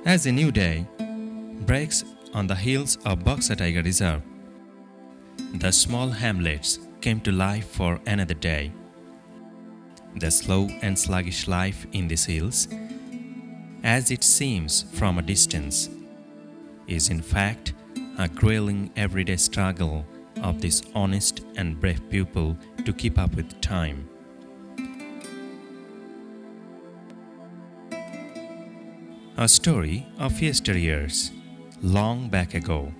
As a new day breaks on the hills of Buxa Tiger Reserve, the small hamlets came to life for another day. The slow and sluggish life in these hills, as it seems from a distance, is in fact a grueling everyday struggle of this honest and brave people to keep up with time. A story of yesteryears, long back ago.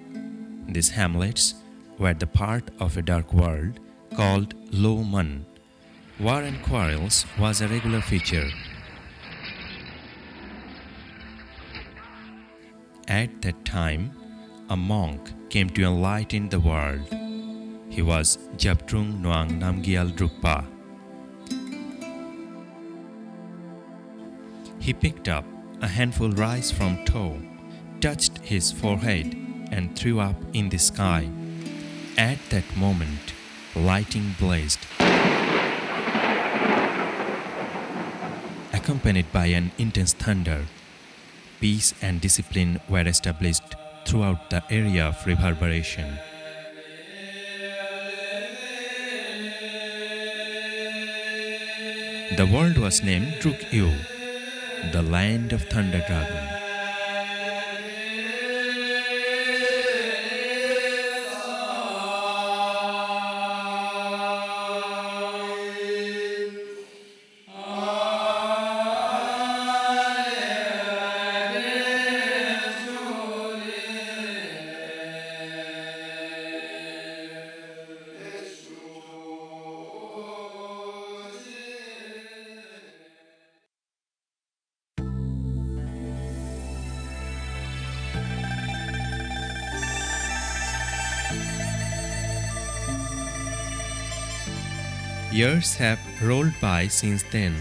These hamlets were the part of a dark world called Lo Mun. War and quarrels was a regular feature. At that time, a monk came to enlighten the world. He was Jabdrung Nawang Drukpa. He picked up a handful rice from toe, touched his forehead, and threw up in the sky. At that moment, lightning blazed, accompanied by an intense thunder. Peace and discipline were established throughout the area of reverberation. The world was named Druk Yul, the land of thunder dragon. Years have rolled by since then.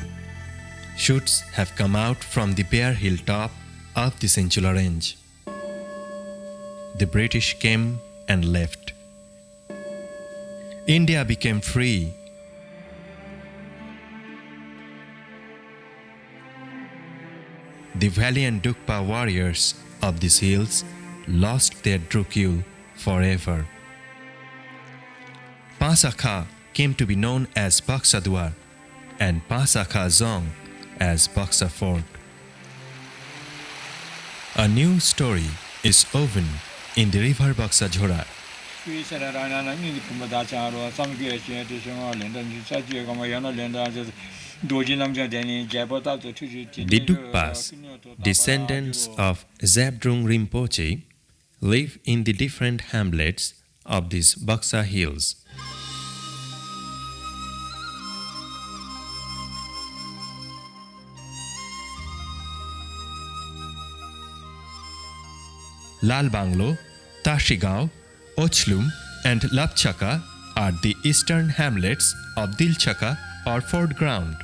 Shoots have come out from the bare hilltop of the Cenchula range. The British came and left. India became free. The valiant Dukpa warriors of these hills lost their Druk Yul forever. Pasakha came to be known as Paksa Duar and Pasakha Dzong as Paksa Fort. A new story is woven in the river Paksa Jhora. The Dukpas, descendants of Jabdrung Rinpoche, live in the different hamlets of these Buxa hills. Lal Banglo, Tashigaon, Ochlum and Lapchaka are the eastern hamlets of Dilchaka or Fort Ground,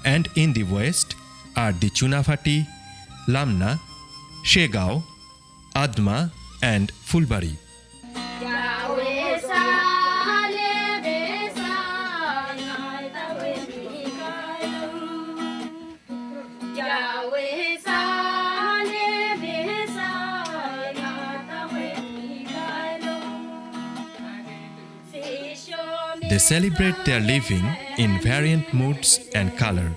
and in the west are the Chunafati, Lamna, Shegao, Adma and Fulbari. They celebrate their living in variant moods and color.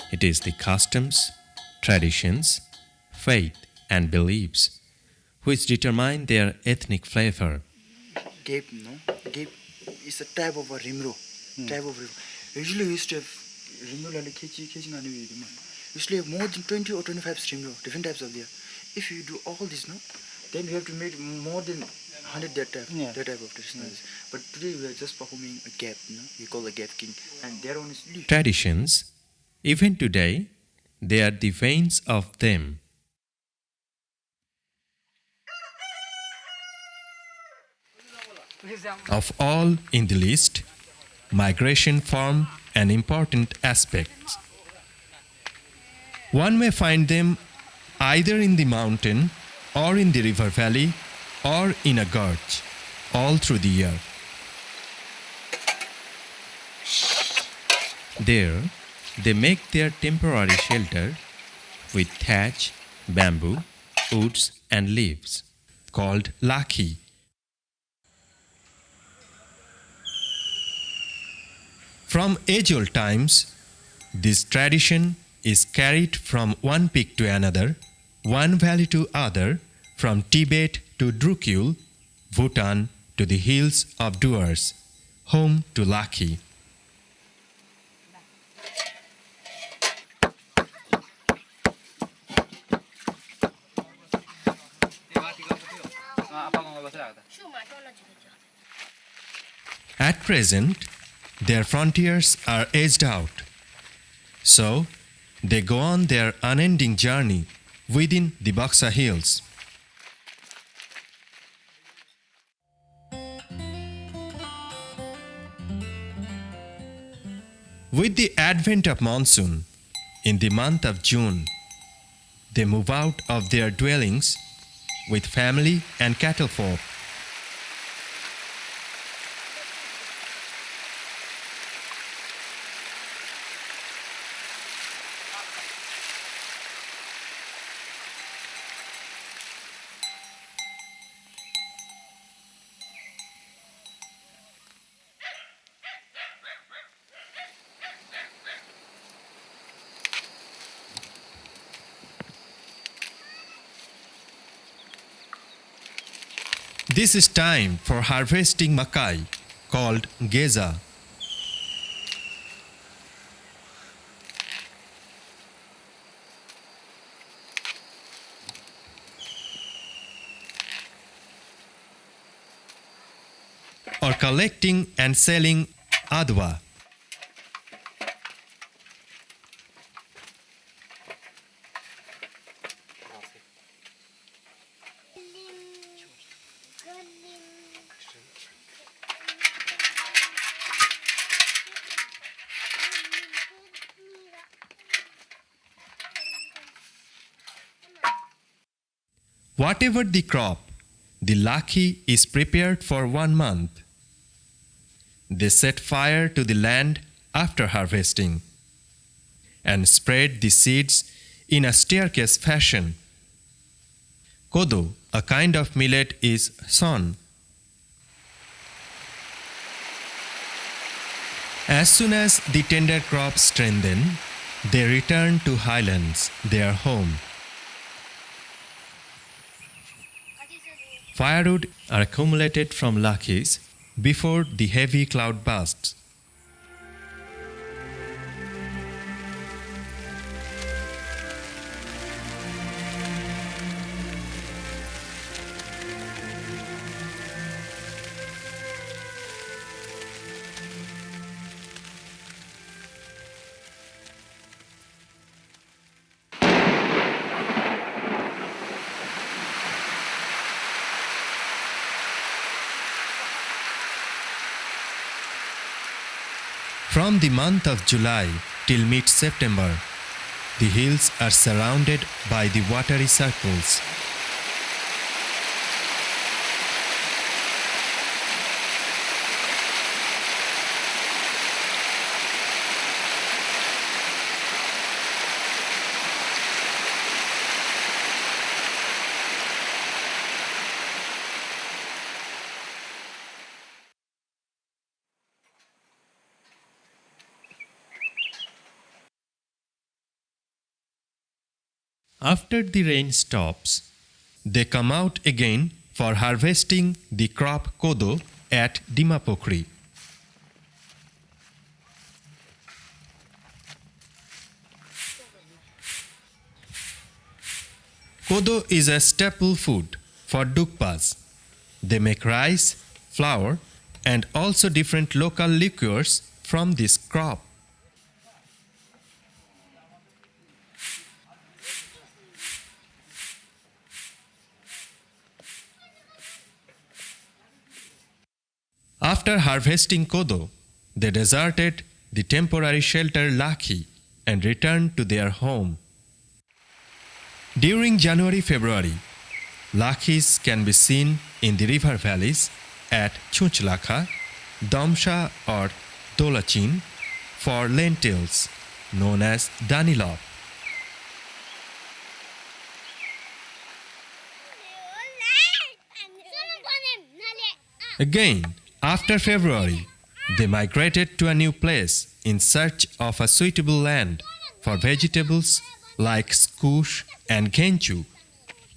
It is the customs, traditions, faith and beliefs which determine their ethnic flavor. Gape, no? Gape is a type of a rimro. Type of rimro. Usually we used to have rimro like 𝐾𝐶 usually have more than 20 or 25 rimro, different types of there. If you do all this, no, then we have to make more than 100 that type of traditionals. But today we are just performing a gap, no? We call a gap king, and their own is leaf. Traditions, even today, they are the veins of them. Of all in the list, migration form an important aspect. One may find them either in the mountain or in the river valley or in a gorge all through the year. There, they make their temporary shelter with thatch, bamboo, woods and leaves, called lakhi. From age-old times, this tradition is carried from one peak to another, one valley to other, from Tibet to Druk Yul, Bhutan to the hills of Duars, home to Lakhi. At present, their frontiers are edged out. So, they go on their unending journey within the Buxa hills. With the advent of monsoon, in the month of June, they move out of their dwellings with family and cattle folk. This is time for harvesting makai, called geza. Or collecting and selling adwa. Whatever the crop, the lakhi is prepared for 1 month. They set fire to the land after harvesting and spread the seeds in a staircase fashion. Kodo, a kind of millet, is sown. As soon as the tender crops strengthen, they return to highlands, their home. Firewood are accumulated from lakhis before the heavy cloud bursts. From the month of July till mid-September, the hills are surrounded by the watery circles. After the rain stops, they come out again for harvesting the crop kodo at Dimapokri. Kodo is a staple food for Dukpas. They make rice, flour, and also different local liqueurs from this crop. After harvesting kodo, they deserted the temporary shelter Lakhi and returned to their home. During January-February, Lakhis can be seen in the river valleys at Chunchlakha, Damsha or Dolachin for lentils, known as Danilop. Again, after February, they migrated to a new place in search of a suitable land for vegetables like squash and genchu,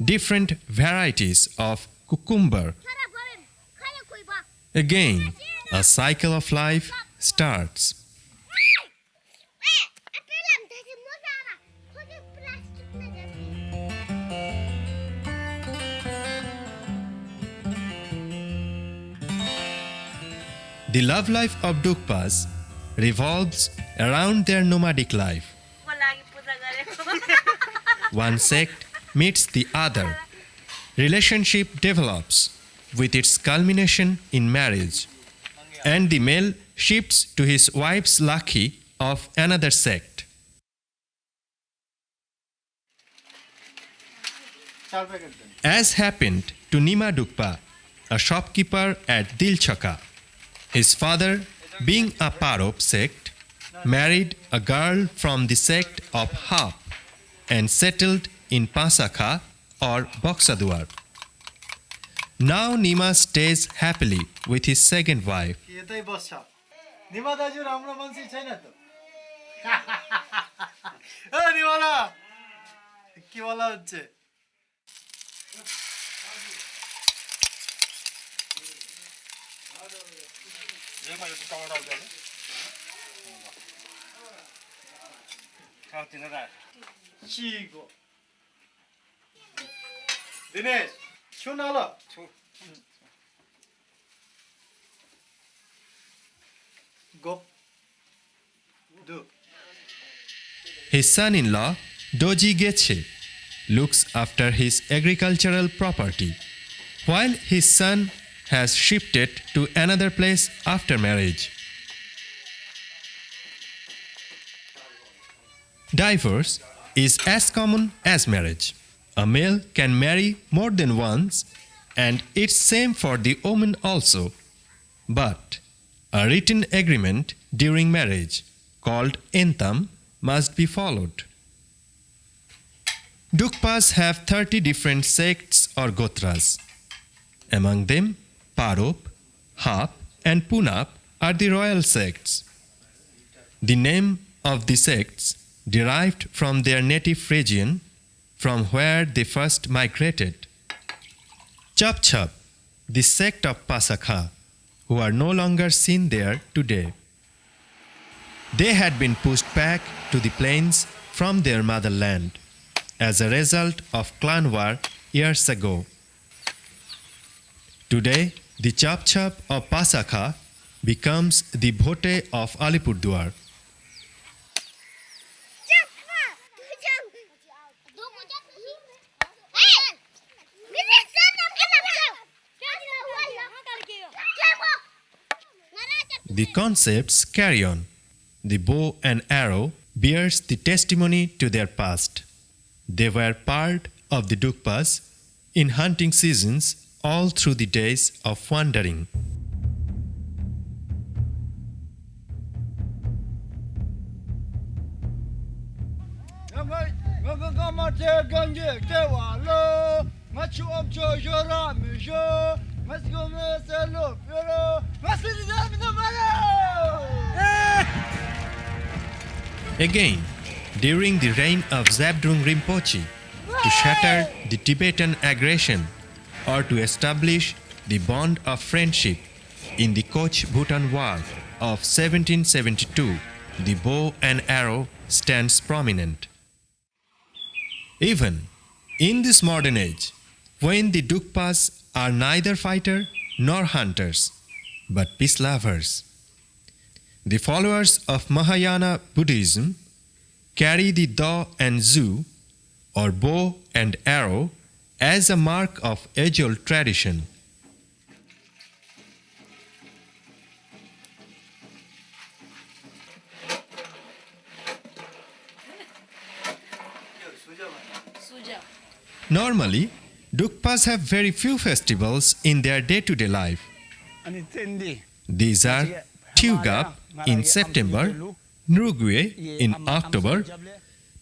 different varieties of cucumber. Again, a cycle of life starts. The love life of Dukpas revolves around their nomadic life. One sect meets the other. Relationship develops with its culmination in marriage, and the male shifts to his wife's Lakhi of another sect. As happened to Nima Dukpa, a shopkeeper at Dilchaka. His father, being a Parop sect, married a girl from the sect of Hap and settled in Pasakha or Paksa Duar. Now Nima stays happily with his second wife. His son-in-law, Doji Geche, looks after his agricultural property, while his son has shifted to another place after marriage. Divorce is as common as marriage. A male can marry more than once, and it's same for the woman also. But a written agreement during marriage, called entam, must be followed. Dukpas have 30 different sects or gotras. Among them, Parop, Hap, and Punap are the royal sects. The name of the sects derived from their native region, from where they first migrated. Chap, the sect of Pasakha, who are no longer seen there today. They had been pushed back to the plains from their motherland as a result of clan war years ago. Today, the Chap of Pasakha becomes the Bhote of Alipurduar. The concepts carry on. The bow and arrow bears the testimony to their past. They were part of the Dukpas in hunting seasons all through the days of wandering. Again, during the reign of Jabdrung Rinpoche, to shatter the Tibetan aggression or to establish the bond of friendship in the Cochin-Bhutan War of 1772, the bow and arrow stands prominent. Even in this modern age, when the Dukpas are neither fighter nor hunters, but peace lovers, the followers of Mahayana Buddhism carry the Da and Zu, or bow and arrow, as a mark of age-old tradition. Normally, Dukpas have very few festivals in their day-to-day life. These are Tugap in September, Nrugwe in October,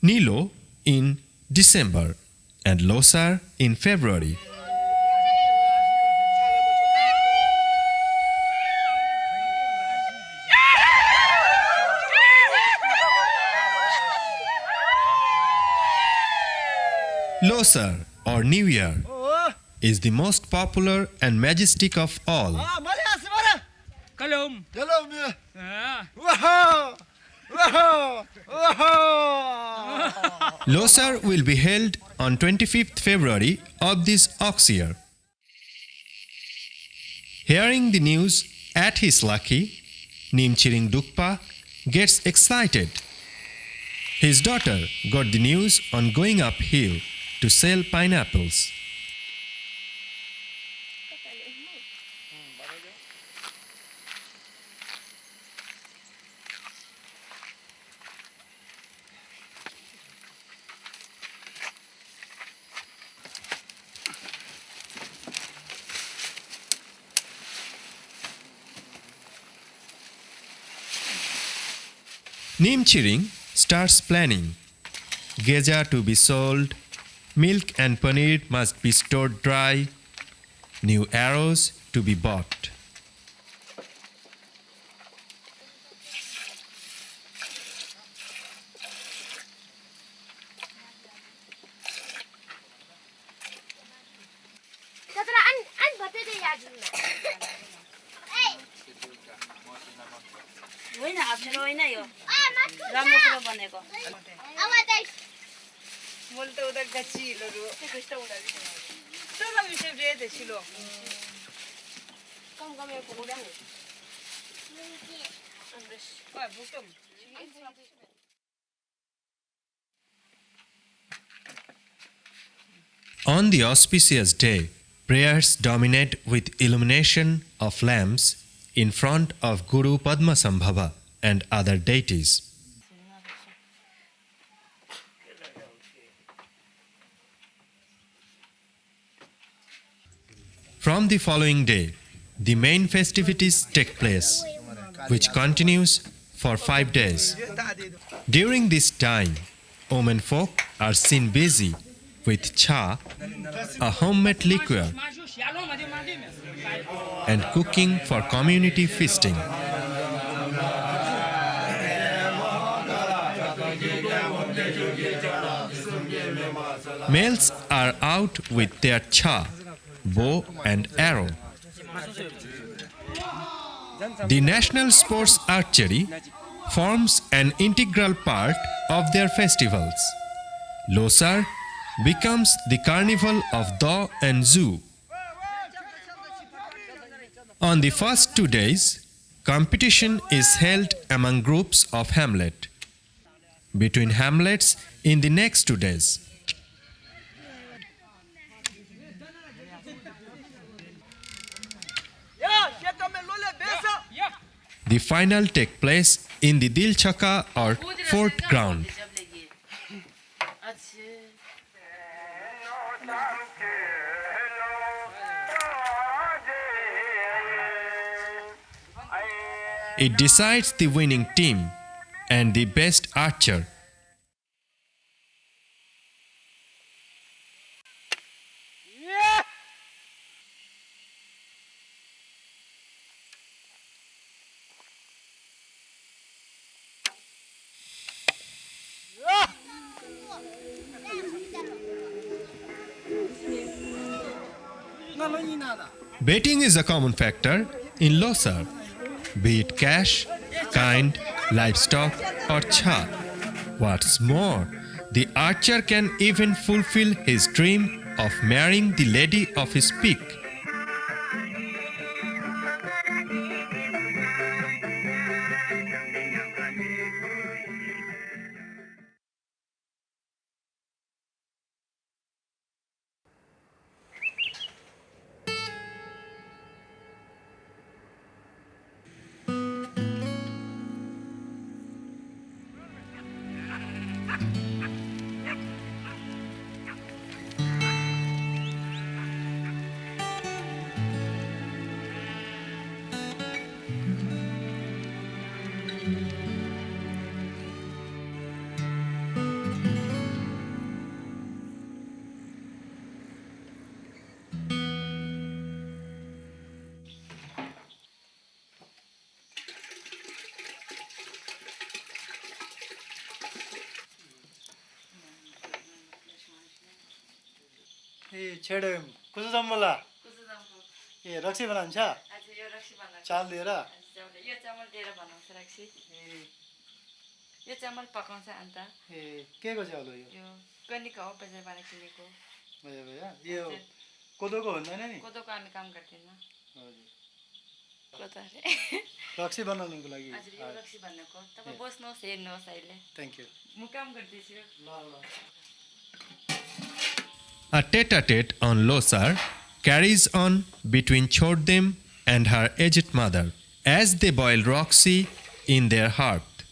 Nilo in December, and Losar in February. Losar, or New Year, is the most popular and majestic of all. Losar will be held on 25th February of this ox year. Hearing the news at his lucky, Nimchiring Dukpa gets excited. His daughter got the news on going uphill to sell pineapples. Nimchiring starts planning. Geja to be sold, milk and paneer must be stored dry, new arrows to be bought. On the auspicious day, prayers dominate with illumination of lamps in front of Guru Padmasambhava and other deities. From the following day, the main festivities take place, which continues for 5 days. During this time, women folk are seen busy with cha, a homemade liquor, and cooking for community feasting. Males are out with their cha, bow and arrow. The national sports archery forms an integral part of their festivals. Losar becomes the carnival of Da and Zu. On the first 2 days, competition is held among groups of hamlet. Between hamlets in the next 2 days. The final take place in the Dil Chaka or Fort ground. It decides the winning team and the best archer. Betting is a common factor in Losar, be it cash, kind, livestock, or cha. What's more, the archer can even fulfill his dream of marrying the lady of his pick. छेडो कसो जाऊँ मला ए रक्सी बनाउँछ यो रक्सी बनाएको चाल दिएर यो चामल दिएर बनाउँछ रक्सी यो चामल पकाउँछ अन्त ए के को चाउल हो यो कनिका हो बजारबाट किनेको भया भया यो कोदोको हुँदैन नि कोदोको हामी काम गर्दैनौँ हजुर कोदो रक्सी बनाउनुको लागि हजुर यो रक्सी बनाएको तपाईँ बस्नुहोस् हेर्नुहोस् अहिले थ्याङ्क यू म काम गर्दैछु ल ल A tete-a-tete on Losar carries on between Chordem and her aged mother as they boil Roxy in their hearth.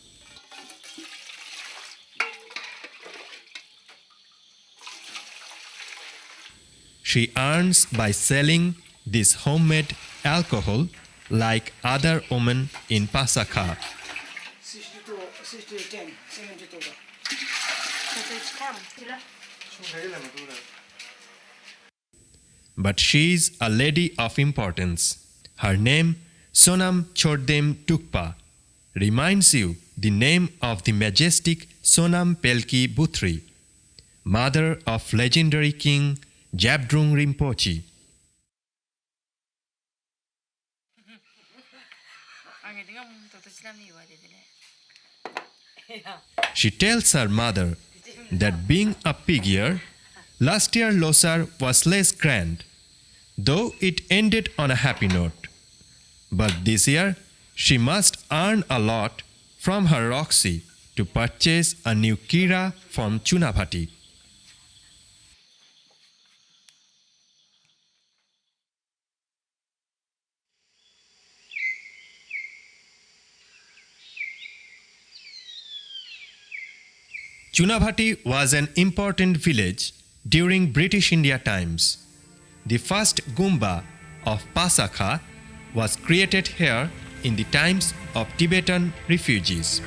She earns by selling this homemade alcohol like other women in Pasakha. 62 60 10 72 But she is a lady of importance. Her name, Sonam Chordem Dukpa, reminds you the name of the majestic Sonam Pelki Buthri, mother of legendary king Jabdrung Rinpoche. She tells her mother that being a pig year, last year Losar was less grand, though it ended on a happy note. But this year, she must earn a lot from her Roxy to purchase a new kira from Chunabhati. Chunabhati was an important village during British India times. The first Gumba of Pasakha was created here in the times of Tibetan refugees.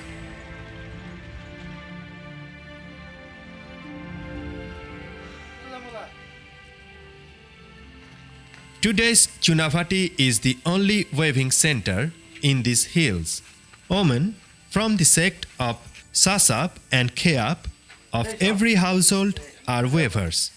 Today's Chunabhati is the only weaving center in these hills. Women from the sect of Sasap and Kheap of every household are weavers.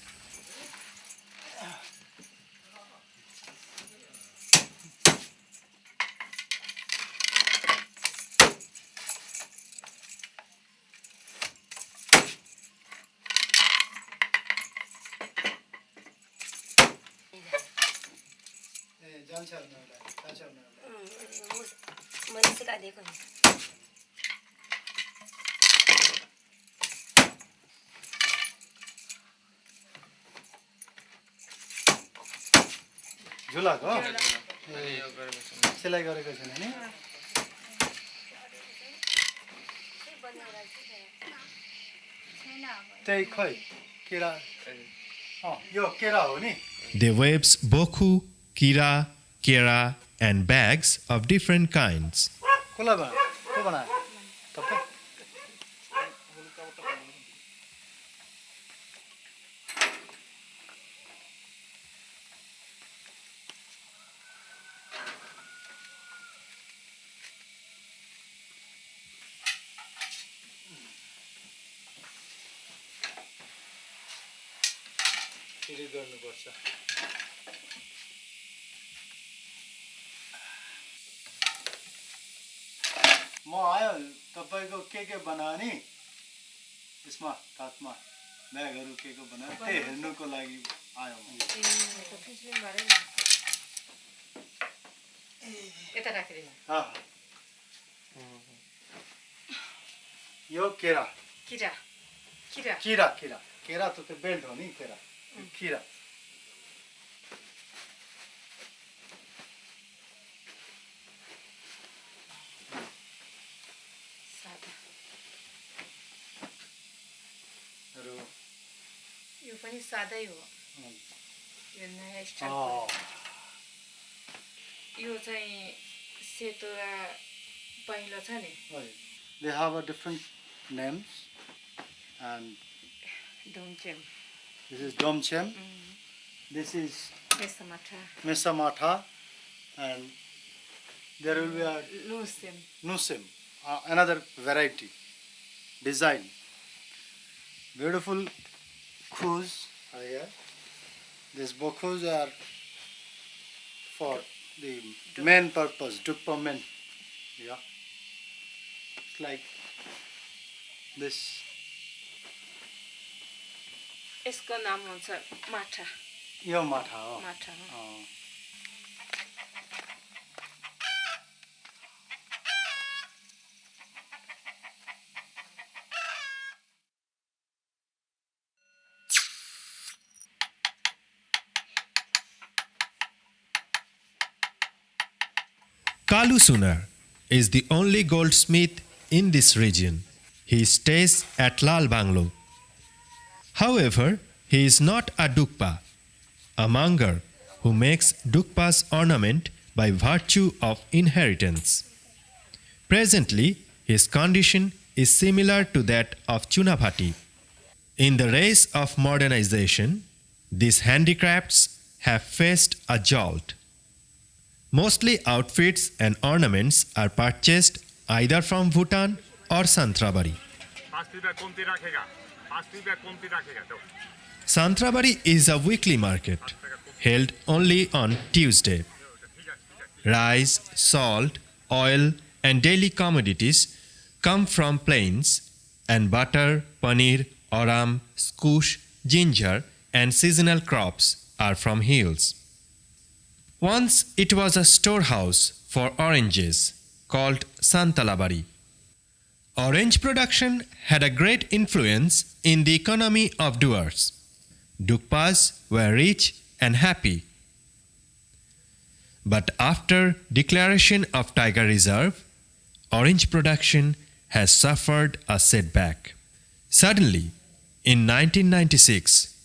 झुलाको सिलाइ गरेको छैन नि त्यही खै केरा यो केरा हो नि They weaves boku, kira, kera and bags of different kinds. कसलाई बनायो को बनायो तपाईँ फेरि गर्नुपर्छ म आयो तपाईको के बनाउने यसमा काठमा ब्यागहरु के बनायो त्यही हेर्नुको लागि आयो म यता राखिदिनु यो केरा किरा केरा त त्यो बेल्ट हो नि खीरा यो पनि सादै हो यो नयाँ स्टाइल यो चाहिँ सेतो र पहेँलो छ नि they have a different names and डोमचेम this is domchem this is मेसामाठा mesamatha and there will be a nusem another variety design beautiful khus are here these bokhus are for the main purpose Dukpa men yeah it's like this यसको नाम हुन्छ माठा यो माठा हो Kalu Sunar is the only goldsmith in this region. He stays at Lal Banglo. However, he is not a Dukpa, a monger who makes Dukpas ornament by virtue of inheritance. Presently, his condition is similar to that of Chunabhati. In the race of modernization, these handicrafts have faced a jolt. Mostly outfits and ornaments are purchased either from Bhutan or Santrabari. Santrabari is a weekly market held only on Tuesday. Rice, salt, oil, and daily commodities come from plains, and butter, paneer, aram, squash, ginger, and seasonal crops are from hills. Once it was a storehouse for oranges called Santalabari. Orange production had a great influence in the economy of Duars. Dukpas were rich and happy. But after declaration of Tiger Reserve, orange production has suffered a setback. Suddenly, in 1996,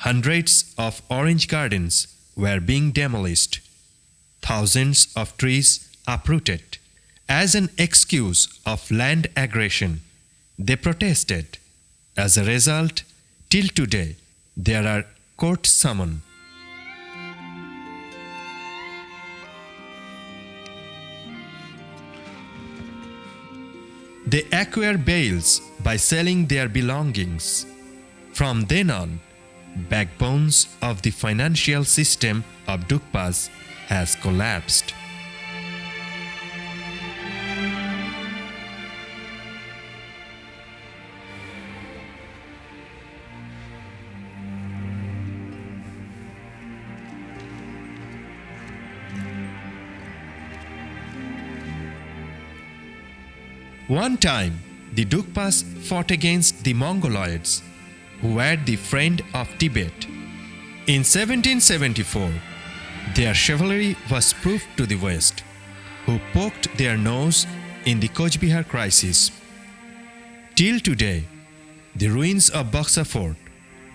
hundreds of orange gardens were being demolished, thousands of trees uprooted. As an excuse of land aggression, they protested. As a result, till today, there are court summons. They acquire bails by selling their belongings. From then on, backbones of the financial system of Dukpas has collapsed. One time, the Dukpas fought against the Mongoloids, who were the friend of Tibet. In 1774, their chivalry was proved to the West, who poked their nose in the Cooch Behar crisis. Till today, the ruins of Paksa Fort,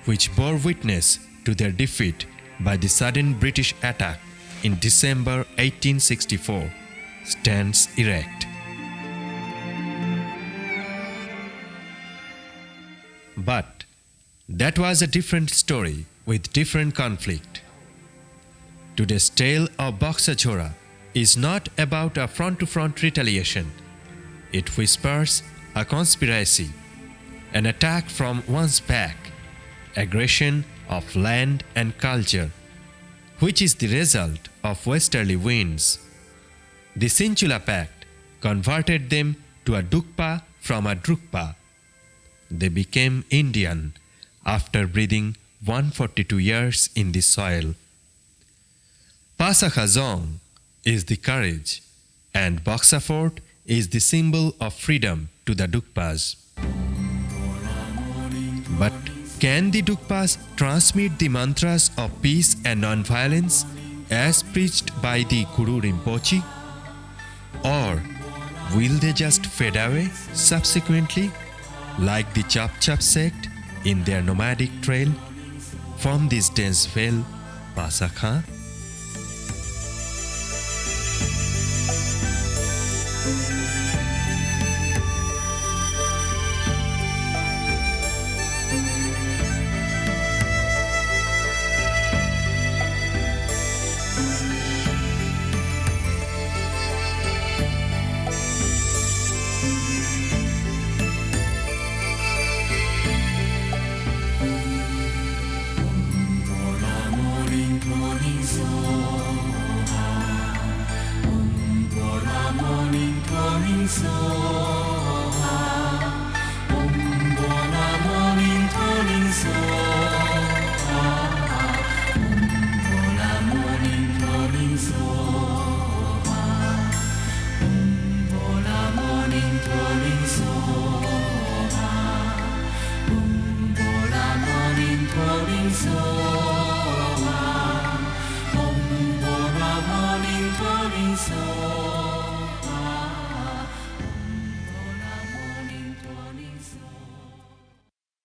which bore witness to their defeat by the sudden British attack in December 1864, stands erect. But that was a different story with different conflict. Today's tale of Paksa Chora is not about a front-to-front retaliation. It whispers a conspiracy, an attack from one's back, aggression of land and culture, which is the result of westerly winds. The Sinchula Pact converted them to a Dukpa from a Drukpa. They became Indian after breathing 142 years in the soil. Pasakha Dzong is the courage, and Paksa Fort is the symbol of freedom to the Dukpas. But can the Dukpas transmit the mantras of peace and non-violence as preached by the Guru Rinpoche? Or will they just fade away subsequently, like the Chap Chap sect in their nomadic trail from this dense vale, Pasakha? So